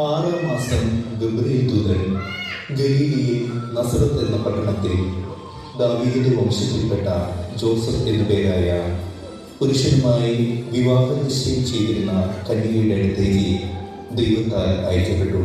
6-ാം മാസം ഗബ്രിയേൽ ദൂതൻ ഗലീലയിൽ നസറത്ത് എന്ന പട്ടണത്തിൽ ദാവീദിന്റെ വംശത്തിൽപ്പെട്ട ജോസഫ് എന്നുപേരായ പുരുഷനുമായി വിവാഹ നിശ്ചയം ചെയ്തിരുന്ന കന്യകയുടെ അടുത്തേക്ക് ദൈവത്താൽ അയക്കപ്പെട്ടു.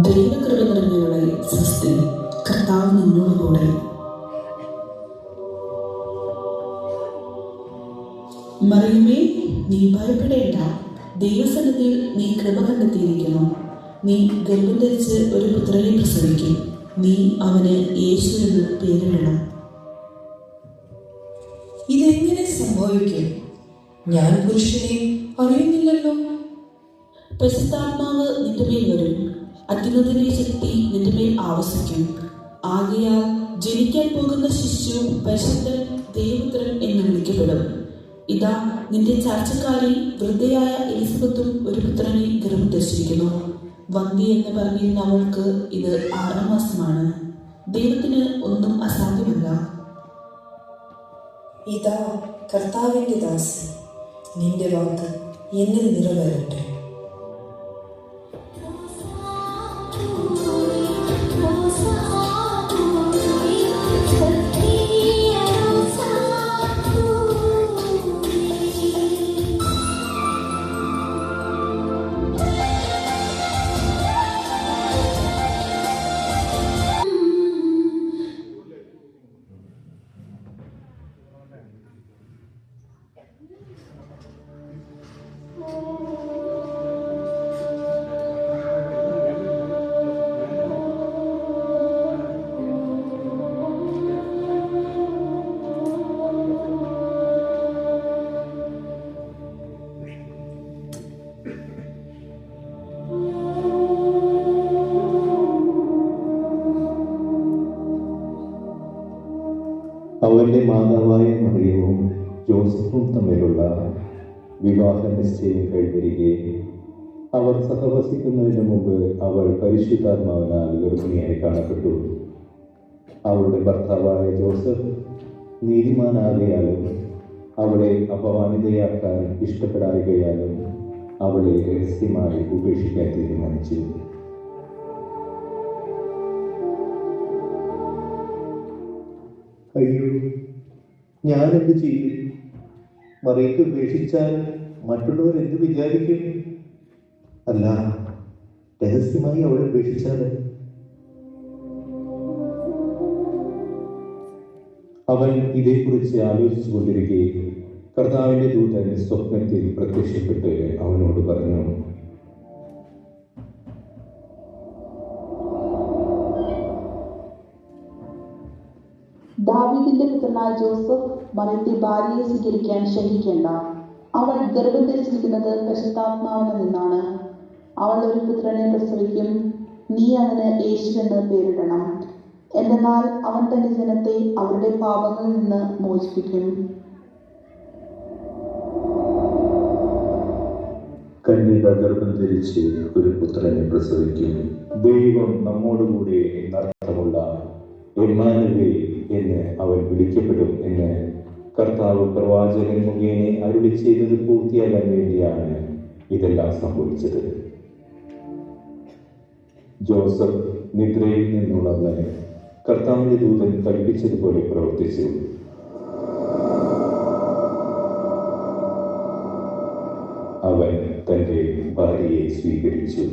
ദൈവകൃപ നിറഞ്ഞവളെ സ്വസ്തി, കർത്താവ് നിന്നോടുകൂടെ. മറിയമേ, നീ ഭയപ്പെടേണ്ട, ദൈവസന്നിധിയിൽ നീ കൃപ കണ്ടെത്തിയിരിക്കുന്നു. നീ ഗർഭം ധരിച്ച് ഒരു പുത്രനെ പ്രസവിക്കും. നീ അവന് യേശു എന്ന് പേരിടണം. ഇതെങ്ങനെ സംഭവിക്കും? ഞാൻ പുരുഷനെ അറിയുന്നില്ലല്ലോ. പരിശുദ്ധാത്മാവ് നിന്റെ മേൽ വരും, അത്യുന്നതന്റെ ശക്തി നിന്റെ മേൽ ആവസിക്കും. ആകയാൽ ജനിക്കാൻ പോകുന്ന ശിശു പരിശുദ്ധൻ ദൈവപുത്രൻ എന്ന് വിളിക്കപ്പെടും. ഇതാ, നിന്റെ ചാർച്ചക്കാരി വൃദ്ധയായ എലിസബത്തും ഒരു പുത്രനെ ഗർഭം ധരിച്ചിരിക്കുന്നു. വന്ധ്യ എന്ന് പറഞ്ഞിരുന്ന അവൾക്ക് ഇത് 6-ാം മാസമാണ്. ദൈവത്തിന് ഒന്നും അസാധ്യമല്ല. ഇതാ കർത്താവിന്റെ ദാസൻ, നിന്റെ വാക്ക് എന്നിൽ നിറവേറട്ടെ. അവന്റെ മാതാവായ മറിയവും ജോസഫും തമ്മിലുള്ള വിവാഹ നിശ്ചയം കഴിഞ്ഞിരിക്കെ അവർ സഹവസിക്കുന്നതിന് മുമ്പ് അവൾ പരിശുദ്ധാത്മാവിനാൽ ഗർഭിണിയായി കാണപ്പെട്ടു. അവളുടെ ഭർത്താവായ ജോസഫ് നീതിമാനാകയാലും അവളെ അപമാനിതയാക്കാൻ ഇഷ്ടപ്പെടായകയാലും അവളെ രഹസ്യമായി ഉപേക്ഷിക്കാൻ തീരുമാനിച്ചു. അയ്യോ, ഞാനെന്ത് ചെയ്യും? മറിയത്തെ ഉപേക്ഷിച്ചാൽ മറ്റുള്ളവർ എന്ത് വിചാരിക്കും? അല്ല, രഹസ്യമായി അവളെ ഉപേക്ഷിച്ചാൽ? അവൻ ഇതേക്കുറിച്ച് ആലോചിച്ചു കൊണ്ടിരിക്കെ കർത്താവിന്റെ ദൂതൻ സ്വപ്നത്തിൽ പ്രത്യക്ഷപ്പെട്ട് അവനോട് പറഞ്ഞു, ദാവീദിന്റെ പുത്രനായ ജോസഫ് മറിയത്തെ ഭാര്യയെ സ്വീകരിക്കാൻ ശങ്കിക്കേണ്ട. അവൾ ഗർഭം ധരിച്ചിരിക്കുന്നത് പരിശുദ്ധാത്മാവിൽ നിന്നാണ്. അവൾ ഒരു പുത്രനെ പ്രസവിക്കും. നീ അവന് യേശു എന്ന് പേരിടണം. എന്തെന്നാൽ അവൻ തന്റെ ജനത്തെ അവരുടെ പാപങ്ങളിൽ നിന്ന് മോചിപ്പിക്കും. കന്യക ഗർഭം ധരിച്ച് ഒരു പുത്രനെ പ്രസവിക്കും. ദൈവം നമ്മോടുകൂടെ എന്നർത്ഥമുള്ള എമ്മാനുവേൽ എന്ന് അവൻ വിളിക്കപ്പെടും എന്ന് കർത്താവ് പ്രവാചകൻ മുഖേന അരുളി ചെയ്തത് പൂർത്തിയാകാൻ വേണ്ടിയാണ് ഇതെല്ലാം സംഭവിച്ചത്. ജോസഫ് നിദ്രയിൽ നിന്നുണർന്ന് കർത്താവിന്റെ ദൂതൻ കൽപ്പിച്ചതുപോലെ പ്രവർത്തിച്ചു. അവൻ തന്റെ ഭാര്യയെ സ്വീകരിച്ചു.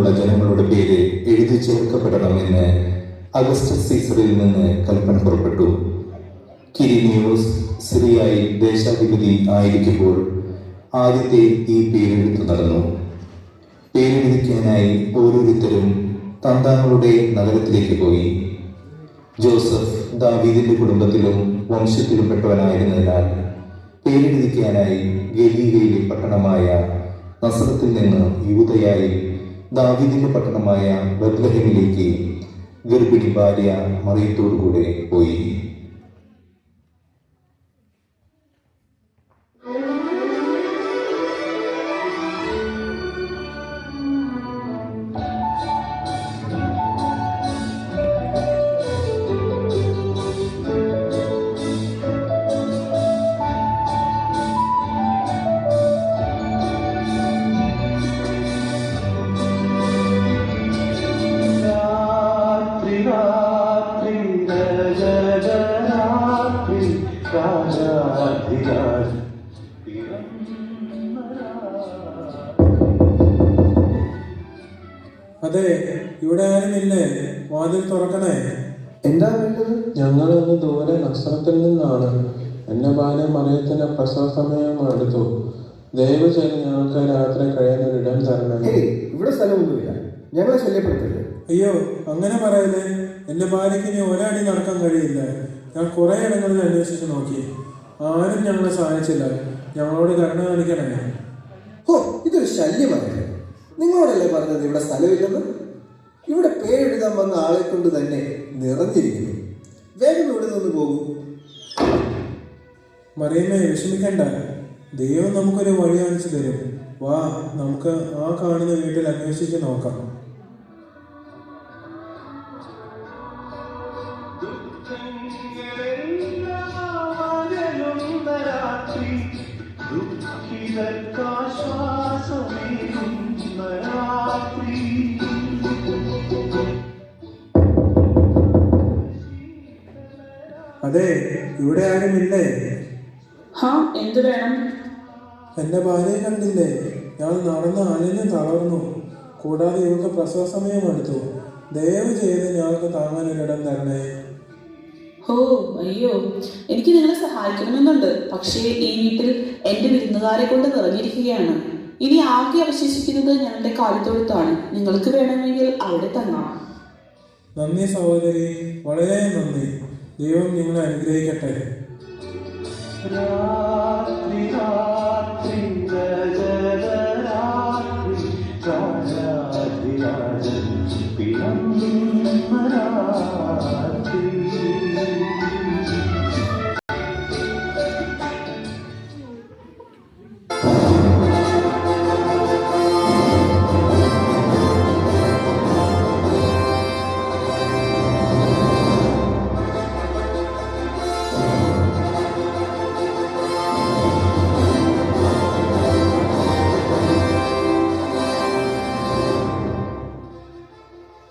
നിന്നുള്ള ജനങ്ങളുടെ പേര് എഴുതി ചേർക്കപ്പെടണമെന്ന് അഗസ്റ്റസ് സീസറിൽ നിന്ന് കൽപ്പന പുറപ്പെട്ടു. കിരീനിയോസ് സിറിയയിൽ ദേശാധിപതി ആയിരിക്കുമ്പോൾ ആദ്യത്തെ ഈ പേരെഴുത്തു നടന്നു. പേരെഴുതിക്കാനായി ഓരോരുത്തരും തന്താങ്ങളുടെ നഗരത്തിലേക്ക് പോയി. ജോസഫ് ദാവീദിന്റെ കുടുംബത്തിലും വംശത്തിലും പെട്ടവനായിരുന്നതിനാൽ പേരെഴുതിക്കാനായി ഗലീലയിലെ പട്ടണമായ നസറത്തിൽ നിന്ന് യൂദയായി ദാവീദിന്റെ പട്ടണമായ ബത്ലഹേമിലേക്ക് ഗർഭിണി ഭാര്യ മറിയത്തോടുകൂടെ പോയി. അതെ, ഇവിടെ ആരുമില്ലേ? വാതിൽ തുറക്കണേ. എന്താ വേണ്ടത്? ഞങ്ങളൊന്ന് ദൂരെ നസ്രത്തിൽ നിന്നാണ്. എന്റെ ഭാര്യ മറിയത്തിന്റെ പ്രസവ സമയം അടുത്തു. ദയവ് ചെയ്ത് ഞങ്ങൾക്ക് രാത്രി കഴിയുന്ന ഒരിടം തരണേ. ഇവിടെ സ്ഥലമൊന്നുമില്ല, ഞങ്ങളെ ശല്യപ്പെടുത്തരുത്. അയ്യോ, അങ്ങനെ പറയല്ലേ. എന്റെ ഭാര്യയ്ക്ക് ഇനി ഒരടി നടക്കാൻ കഴിയില്ല. ഞാൻ കുറെ ഇടങ്ങളിൽ അന്വേഷിച്ച് നോക്കി, ആരും ഞങ്ങളെ സഹായിച്ചില്ല. ഞങ്ങളോട് കരുണ കാണിക്കണേ. ഓ, ഇതൊരു ശല്യമല്ലേ. നിങ്ങളോടല്ലേ പറഞ്ഞത് ഇവിടെ സ്ഥലമില്ലെന്ന്? ഇവിടെ പേരെഴുതാൻ വന്ന ആളെ കൊണ്ട് തന്നെ നിറഞ്ഞിരിക്കുന്നു. വേഗം ഇവിടെ നിന്ന് പോകും. മറിയമ്മേ, വിഷമിക്കണ്ട. ദൈവം നമുക്കൊരു വഴി കാണിച്ചു തരും. വാ, നമുക്ക് ആ കാണുന്ന വീട്ടിൽ അന്വേഷിച്ച് നോക്കാം. അതെ, ഇവിടെ ആരുമില്ലേ? ഹാ, എന്തു വേണം? എന്റെ ഭാര്യയെ കണ്ടില്ലേ? ഞാൻ നടന്ന് അലിഞ്ഞ് തളർന്നു. കൂടാതെ ഇവർക്ക് പ്രസവ സമയം എടുത്തു. ദയവ് ചെയ്ത് ഞങ്ങൾക്ക് താങ്ങാൻ ഒരിടം തരണേ. ഓ അയ്യോ, എനിക്ക് നിങ്ങളെ സഹായിക്കണമെന്നുണ്ട്. പക്ഷേ ഈ വീട്ടിൽ എന്റെ വിരുന്നുകാരെ കൊണ്ട് നിറഞ്ഞിരിക്കുകയാണ്. ഇനി ആകെ അവശേഷിക്കുന്നത് ഞങ്ങളുടെ കാലിത്തൊഴുത്താണ്. നിങ്ങൾക്ക് വേണമെങ്കിൽ അവിടെ തങ്ങാം. നന്ദി സഹോദരി, വളരെ നന്ദി. ദൈവം നിങ്ങളെ അനുഗ്രഹിക്കട്ടെ.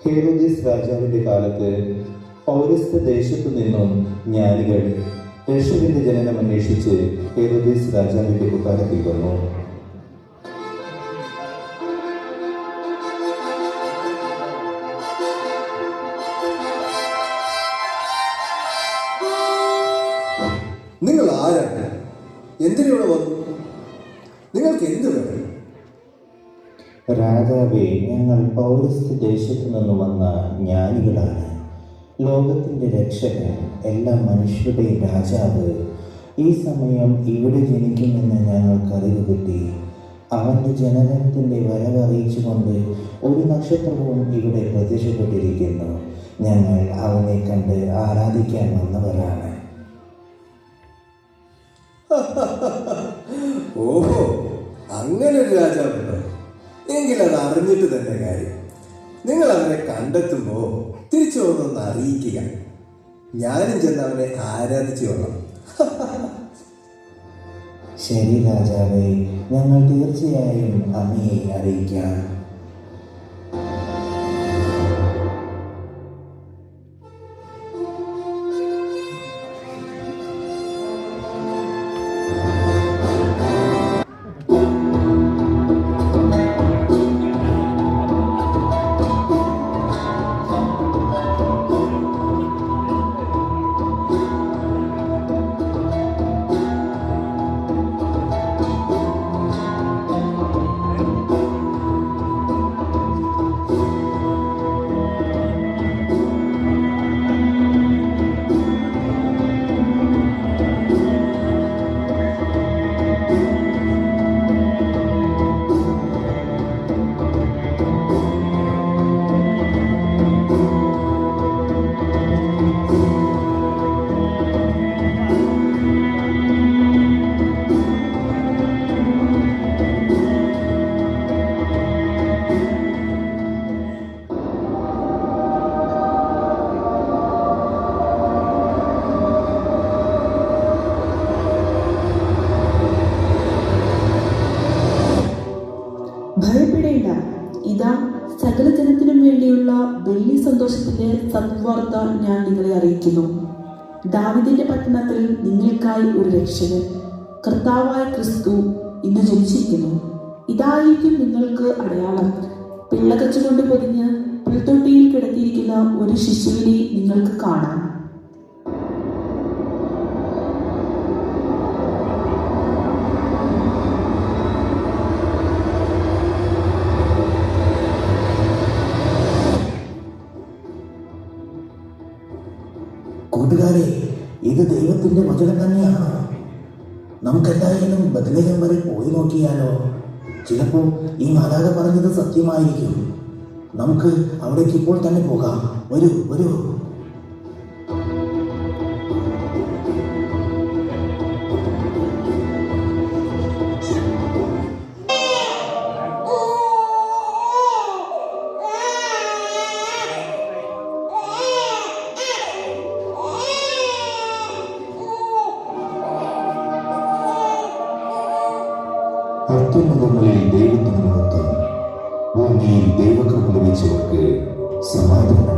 ഹെരോദീസ് രാജാവിന്റെ കാലത്ത് പൗരസ്ത്യ ദേശത്തു നിന്നും ജ്ഞാനികൾ യേശുവിന്റെ ജനനം അന്വേഷിച്ച് ഹെരോദീസ് രാജാവിന്റെ കൊട്ടാരത്തിൽ വന്നു. നിങ്ങൾ ആരാണ്? എന്തിനിവിടെ വന്നു? നിങ്ങൾക്ക് എന്ത് വേണം? രാജാവേ, ഞങ്ങൾ പൗരസ്ത്യ ദേശത്തു നിന്ന് വന്ന ജ്ഞാനികളാണ്. ലോകത്തിൻ്റെ രക്ഷകൻ, എല്ലാ മനുഷ്യരുടെയും രാജാവ് ഈ സമയം ഇവിടെ ജനിക്കുമെന്ന് ഞങ്ങൾക്കറിവ് കിട്ടി. അവൻ്റെ ജനനത്തിൻ്റെ വരവറിയിച്ചുകൊണ്ട് ഒരു നക്ഷത്രവും ഇവിടെ പ്രത്യക്ഷപ്പെട്ടിരിക്കുന്നു. ഞങ്ങൾ അവനെ കണ്ട് ആരാധിക്കാൻ വന്നവരാണ്. ഓഹോ, അങ്ങനെ ഒരു രാജാവുണ്ടോ? എങ്കിൽ അത് അറിഞ്ഞിട്ട് തന്നെ കാര്യം. നിങ്ങൾ അവനെ കണ്ടെത്തുമ്പോൾ തിരിച്ചു വന്നൊന്ന് അറിയിക്കുക. ഞാനും ചെന്ന് അവനെ ആരാധിച്ചു കൊള്ളാം. ശരി രാജാവേ, ഞങ്ങൾ തീർച്ചയായും അങ്ങയെ അറിയിക്കാം. ഭയപ്പെടേണ്ട, ഇതാ സകല ജനത്തിനും വേണ്ടിയുള്ള വലിയ സന്തോഷത്തിന്റെ സദ്വാർത്ത ഞാൻ നിങ്ങളെ അറിയിക്കുന്നു. ദാവീദിന്റെ പട്ടണത്തിൽ നിങ്ങൾക്കായി ഒരു രക്ഷകൻ, കർത്താവായ ക്രിസ്തു ഇന്ന് ജനിച്ചിരിക്കുന്നു. ഇതായിരിക്കും നിങ്ങൾക്ക് അടയാളം: പിള്ളകച്ചുകൊണ്ട് പൊതിഞ്ഞ് പുൽത്തൊട്ടിയിൽ കിടത്തിയിരിക്കുന്ന ഒരു ശിശുവിനെ നിങ്ങൾക്ക് കാണാം. കൂട്ടുകാരെ, ഇത് ദൈവത്തിന്റെ വചനം തന്നെയാണ്. നമുക്കെന്തായാലും ബത്ലഹേം വരെ പോയി നോക്കിയാലോ? ചിലപ്പോൾ ഈ മാതാക പറഞ്ഞത് സത്യമായിരിക്കും. നമുക്ക് അവിടേക്ക് ഇപ്പോൾ തന്നെ പോകാം. വരൂ വരൂ. അത്യുന്നതങ്ങളിൽ ദൈവത്തിന് മഹത്വം, ഭൂമിയിൽ ദൈവകൃപ ലഭിച്ചവർക്ക് സമാധാനം.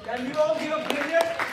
Can you all give a brilliant